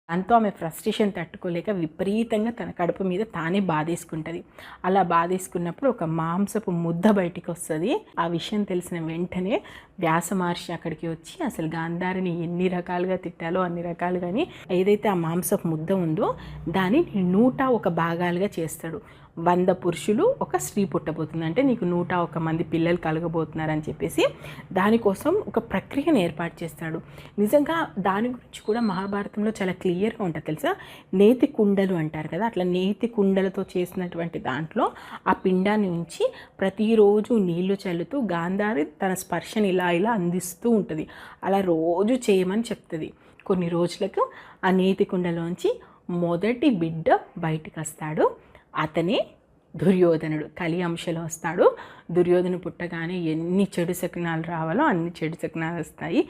దాంతో ఆమె ఫ్రస్ట్రేషన్ తట్టుకోలేక విపరీతంగా తన కడుపు మీద తానే బాధేసుకుంటుంది. అలా బాధేసుకున్నప్పుడు ఒక మాంసపు ముద్ద బయటికి వస్తుంది. ఆ విషయం తెలిసిన వెంటనే వ్యాస మహర్షి అక్కడికి వచ్చి అసలు గాంధారిని ఎన్ని రకాలుగా తిట్టాలో అన్ని రకాలుగాని ఏదైతే ఆ మాంసపు ముద్ద ఉందో దాన్ని 101 భాగాలుగా చేస్తాడు. 100 పురుషులు ఒక స్త్రీ పుట్టబోతుంది, అంటే నీకు 101 మంది పిల్లలు కలగబోతున్నారని చెప్పేసి దానికోసం ఒక ప్రక్రియను ఏర్పాటు చేస్తాడు. నిజంగా దాని గురించి కూడా మహాభారతంలో చాలా క్లియర్గా ఉంటుంది తెలుసా. నేతి కుండలు అంటారు కదా, అట్లా నేతి కుండలతో చేసినటువంటి దాంట్లో ఆ పిండాన్ని ఉంచి ప్రతిరోజు నీళ్లు చల్లుతూ గాంధారి తన స్పర్శని ఇలా ఇలా అందిస్తూ ఉంటుంది. అలా రోజు చేయమని చెప్తుంది. కొన్ని రోజులకు ఆ నేతి కుండలోంచి మొదటి బిడ్డ బయటికి వస్తాడు. అతనే దుర్యోధనుడు. కలి అంశలో వస్తాడు. దుర్యోధను పుట్టగానే ఎన్ని చెడు శకునాలు రావాలో అన్ని చెడు శకునాలు వస్తాయి.